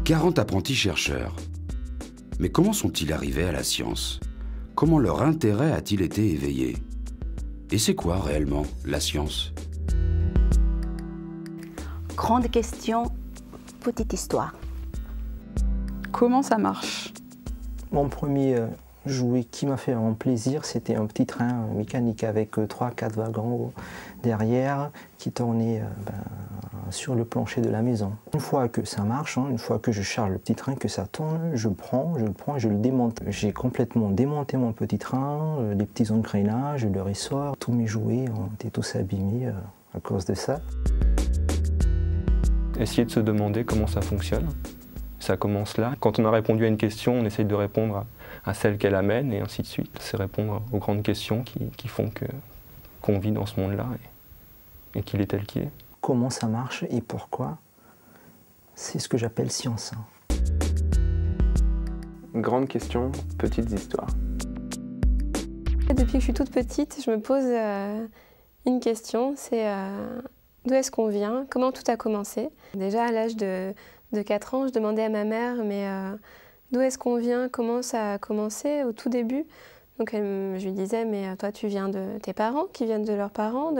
40 apprentis chercheurs. Mais comment sont-ils arrivés à la science? Comment leur intérêt a-t-il été éveillé? Et c'est quoi réellement la science? Grande question, petite histoire. Comment ça marche? Mon premier jouet qui m'a fait vraiment plaisir, c'était un petit train mécanique avec 3-4 wagons derrière qui tournait sur le plancher de la maison. Une fois que ça marche, une fois que je charge le petit train, que ça tourne, je le prends et je le démonte. J'ai complètement démonté mon petit train, les petits engrenages, le ressort. Tous mes jouets ont été tous abîmés à cause de ça. Essayer de se demander comment ça fonctionne. Ça commence là. Quand on a répondu à une question, on essaye de répondre à celle qu'elle amène et ainsi de suite. C'est répondre aux grandes questions qui font qu'on vit dans ce monde-là et qu'il est tel qu'il est. Comment ça marche et pourquoi, c'est ce que j'appelle science. Grande question, petites histoires. Depuis que je suis toute petite, je me pose une question, c'est d'où est-ce qu'on vient? Comment tout a commencé? Déjà à l'âge de 4 ans, je demandais à ma mère, mais d'où est-ce qu'on vient? Comment ça a commencé au tout début? Donc je lui disais, mais toi tu viens de tes parents, qui viennent de leurs parents,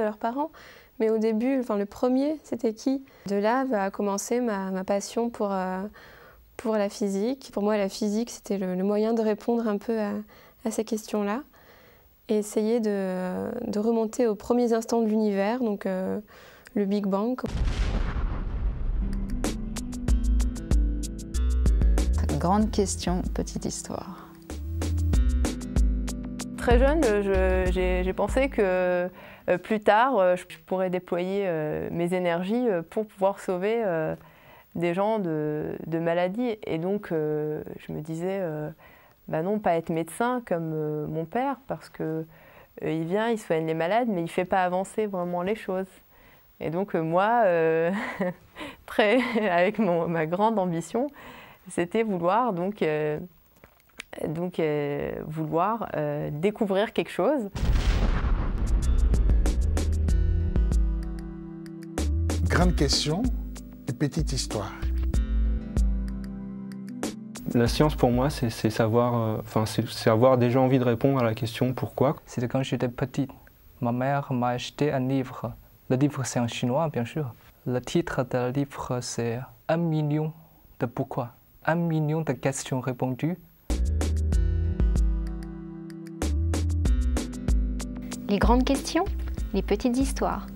Mais au début, le premier, c'était qui? De là va commencer ma passion pour la physique. Pour moi, la physique, c'était le moyen de répondre un peu à ces questions-là. Et essayer de remonter aux premiers instants de l'univers, donc le Big Bang. Grande question, petite histoire. Très jeune, j'ai pensé que plus tard, je pourrais déployer mes énergies pour pouvoir sauver des gens de maladies. Et donc, je me disais, non, pas être médecin comme mon père, parce que il vient, il soigne les malades, mais il ne fait pas avancer vraiment les choses. Et donc, moi, avec ma grande ambition, c'était vouloir découvrir quelque chose. Grande question et petite histoire. La science pour moi, c'est savoir, c'est avoir déjà envie de répondre à la question pourquoi. C'était quand j'étais petite. Ma mère m'a acheté un livre. Le livre c'est en chinois bien sûr. Le titre du livre c'est 1 million de pourquoi. 1 million de questions répondues. Les grandes questions, les petites histoires.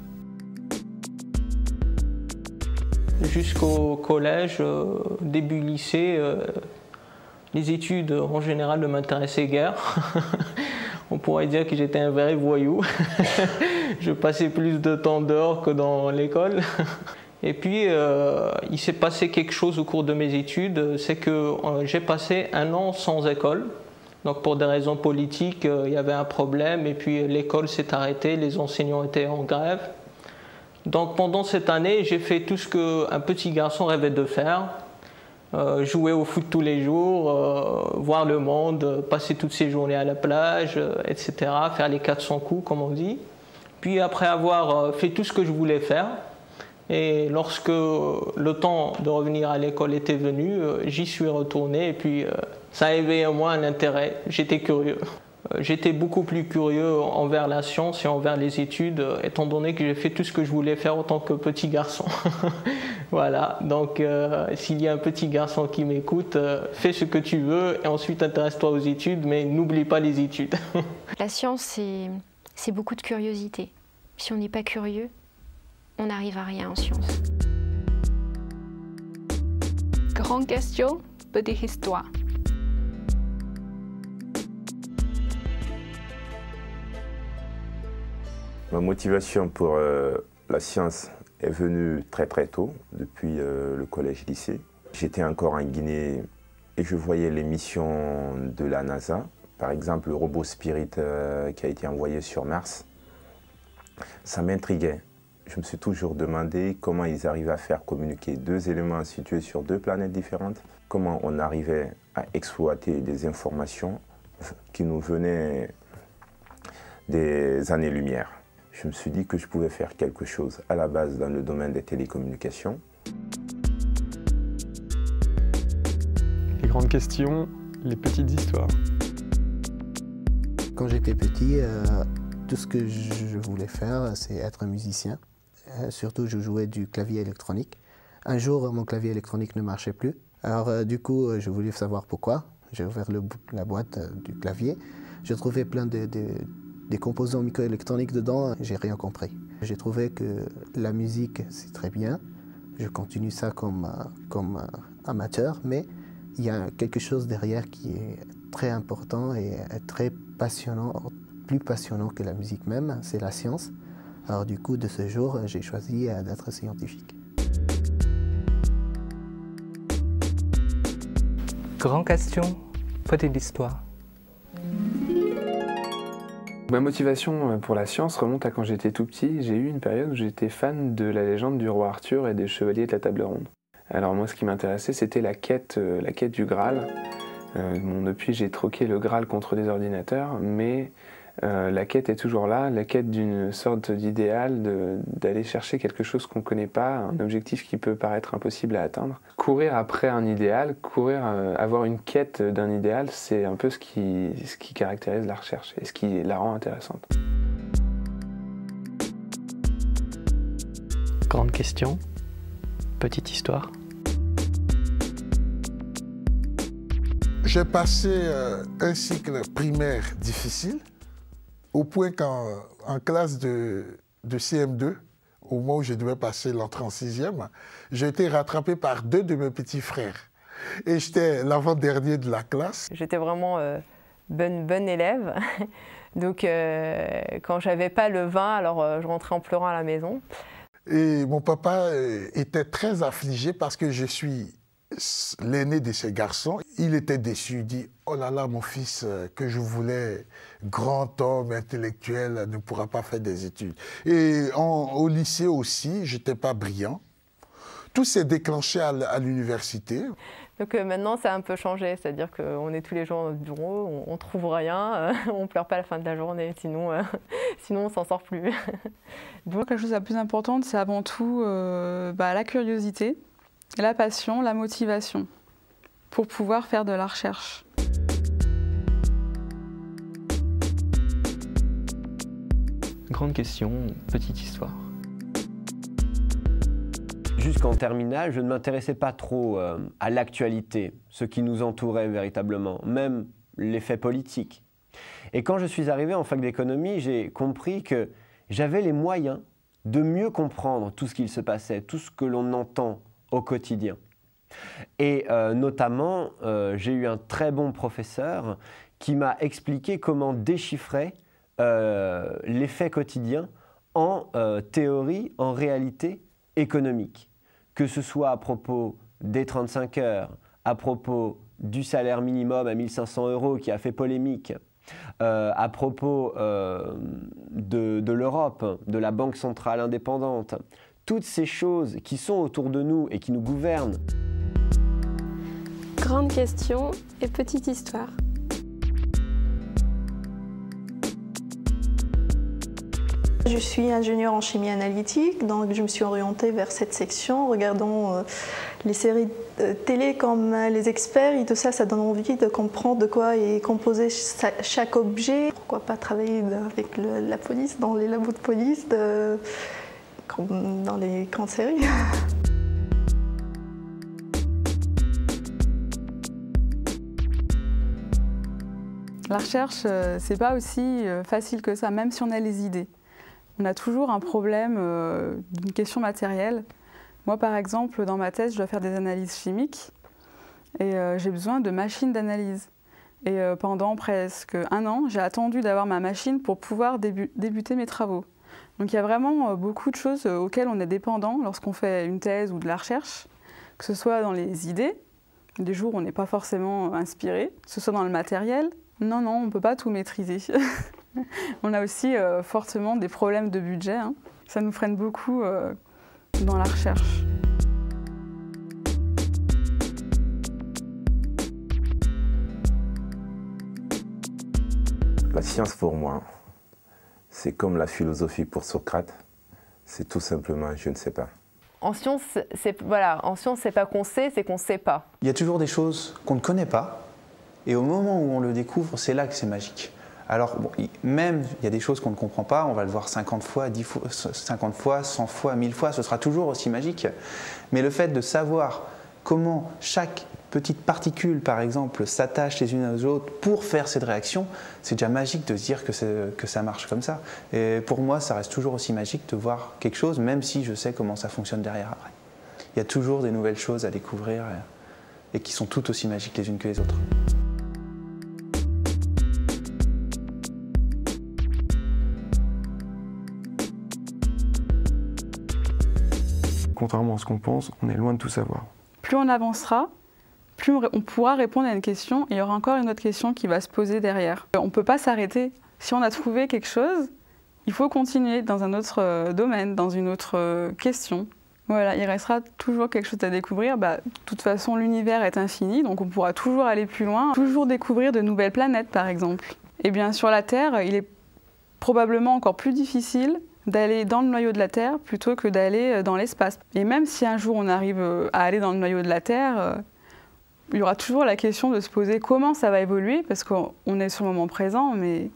Jusqu'au collège, début lycée, les études en général ne m'intéressaient guère. On pourrait dire que j'étais un vrai voyou. Je passais plus de temps dehors que dans l'école. Et puis, il s'est passé quelque chose au cours de mes études, c'est que j'ai passé 1 an sans école. Donc pour des raisons politiques, il y avait un problème et puis l'école s'est arrêtée, les enseignants étaient en grève. Donc pendant cette année, j'ai fait tout ce qu'un petit garçon rêvait de faire. Jouer au foot tous les jours, voir le monde, passer toutes ses journées à la plage, etc. Faire les 400 coups, comme on dit. Puis après avoir fait tout ce que je voulais faire, et lorsque le temps de revenir à l'école était venu, j'y suis retourné et puis ça a éveillé en moi un intérêt. J'étais curieux. J'étais beaucoup plus curieux envers la science et envers les études, étant donné que j'ai fait tout ce que je voulais faire en tant que petit garçon. Voilà, donc s'il y a un petit garçon qui m'écoute, fais ce que tu veux et ensuite intéresse-toi aux études, mais n'oublie pas les études. La science, c'est beaucoup de curiosité. Si on n'est pas curieux, on n'arrive à rien en science. Grande question, petite histoire. Ma motivation pour la science est venue très très tôt, depuis le collège-lycée. J'étais encore en Guinée et je voyais les missions de la NASA. Par exemple, le robot Spirit qui a été envoyé sur Mars. Ça m'intriguait. Je me suis toujours demandé comment ils arrivaient à faire communiquer 2 éléments situés sur 2 planètes différentes. Comment on arrivait à exploiter des informations qui nous venaient des années-lumière. Je me suis dit que je pouvais faire quelque chose à la base dans le domaine des télécommunications. grandes questions, les petites histoires. Quand j'étais petit, tout ce que je voulais faire, c'est être musicien. Surtout, je jouais du clavier électronique. Un jour, mon clavier électronique ne marchait plus. Alors, du coup, je voulais savoir pourquoi. J'ai ouvert la boîte du clavier. J'ai trouvé plein des composants microélectroniques dedans. J'ai rien compris. J'ai trouvé que la musique, c'est très bien. Je continue ça comme amateur, mais il y a quelque chose derrière qui est très important et très passionnant, plus passionnant que la musique même, c'est la science. Alors du coup, de ce jour, j'ai choisi d'être scientifique. Grande question, petite histoire. Ma motivation pour la science remonte à quand j'étais tout petit. J'ai eu une période où j'étais fan de la légende du roi Arthur et des chevaliers de la table ronde. Alors moi, ce qui m'intéressait, c'était la quête du Graal. Depuis, j'ai troqué le Graal contre des ordinateurs, mais la quête est toujours là, la quête d'une sorte d'idéal, d'aller chercher quelque chose qu'on ne connaît pas, un objectif qui peut paraître impossible à atteindre. Courir après un idéal, avoir une quête d'un idéal, c'est un peu ce qui caractérise la recherche et ce qui la rend intéressante. Grande question, petite histoire. J'ai passé un cycle primaire difficile, au point qu'en classe de CM2, au moment où je devais passer l'entrée en 6e, j'ai été rattrapé par 2 de mes petits frères. Et j'étais l'avant-dernier de la classe. J'étais vraiment bonne élève. Donc quand j'avais pas le 20, alors je rentrais en pleurant à la maison. Et mon papa était très affligé parce que je suis l'aîné de ces garçons. Il était déçu, il dit « Oh là là, mon fils, que je voulais grand homme, intellectuel, ne pourra pas faire des études. » Et au lycée aussi, je n'étais pas brillant. Tout s'est déclenché à l'université. Donc maintenant, ça a un peu changé, c'est-à-dire qu'on est tous les jours dans notre bureau, on ne trouve rien, on ne pleure pas à la fin de la journée, sinon on ne s'en sort plus. Donc la chose la plus importante, c'est avant tout la curiosité, la passion, la motivation, pour pouvoir faire de la recherche. Grande question, petite histoire. Jusqu'en terminale, je ne m'intéressais pas trop à l'actualité, ce qui nous entourait véritablement, même les faits politiques. Et quand je suis arrivé en fac d'économie, j'ai compris que j'avais les moyens de mieux comprendre tout ce qu'il se passait, tout ce que l'on entend au quotidien. Et notamment, j'ai eu un très bon professeur qui m'a expliqué comment déchiffrer les faits quotidiens en théorie, en réalité économique. Que ce soit à propos des 35 heures, à propos du salaire minimum à 1 500 € qui a fait polémique, à propos de l'Europe, de la Banque centrale indépendante, toutes ces choses qui sont autour de nous et qui nous gouvernent. Grande question et petite histoire. Je suis ingénieure en chimie analytique, donc je me suis orientée vers cette section. Regardant les séries télé comme Les Experts et tout ça, ça donne envie de comprendre de quoi est composé chaque objet. Pourquoi pas travailler avec la police, dans les labos de police, comme dans les grandes séries. La recherche, c'est pas aussi facile que ça, même si on a les idées. On a toujours un problème d'une question matérielle. Moi, par exemple, dans ma thèse, je dois faire des analyses chimiques et j'ai besoin de machines d'analyse. Et pendant presque 1 an, j'ai attendu d'avoir ma machine pour pouvoir débuter mes travaux. Donc il y a vraiment beaucoup de choses auxquelles on est dépendant lorsqu'on fait une thèse ou de la recherche, que ce soit dans les idées, des jours où on n'est pas forcément inspiré, que ce soit dans le matériel. Non, on ne peut pas tout maîtriser. On a aussi fortement des problèmes de budget. Hein. Ça nous freine beaucoup dans la recherche. La science pour moi, c'est comme la philosophie pour Socrate. C'est tout simplement je ne sais pas. En science, c'est pas qu'on sait, c'est qu'on ne sait pas. Il y a toujours des choses qu'on ne connaît pas, et au moment où on le découvre, c'est là que c'est magique. Alors, bon, même, il y a des choses qu'on ne comprend pas, on va le voir 50 fois, 10 fois, 50 fois, 100 fois, 1000 fois, ce sera toujours aussi magique. Mais le fait de savoir comment chaque petite particule, par exemple, s'attache les unes aux autres pour faire cette réaction, c'est déjà magique de se dire que ça marche comme ça. Et pour moi, ça reste toujours aussi magique de voir quelque chose, même si je sais comment ça fonctionne derrière après. Il y a toujours des nouvelles choses à découvrir et qui sont toutes aussi magiques les unes que les autres. Contrairement à ce qu'on pense, on est loin de tout savoir. Plus on avancera, plus on pourra répondre à une question, et il y aura encore une autre question qui va se poser derrière. On ne peut pas s'arrêter. Si on a trouvé quelque chose, il faut continuer dans un autre domaine, dans une autre question. Voilà, il restera toujours quelque chose à découvrir. De toute façon, l'univers est infini, donc on pourra toujours aller plus loin, toujours découvrir de nouvelles planètes, par exemple. Et bien, sur la Terre, il est probablement encore plus difficile d'aller dans le noyau de la Terre plutôt que d'aller dans l'espace. Et même si un jour on arrive à aller dans le noyau de la Terre, il y aura toujours la question de se poser comment ça va évoluer, parce qu'on est sur le moment présent, mais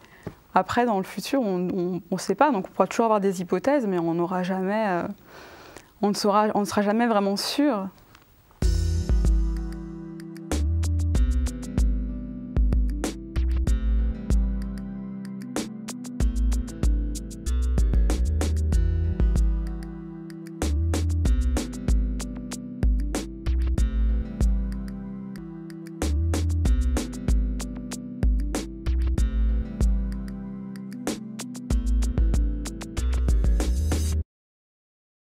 après, dans le futur, on ne sait pas. Donc on pourra toujours avoir des hypothèses, mais on n'aura jamais, on ne sera jamais vraiment sûr.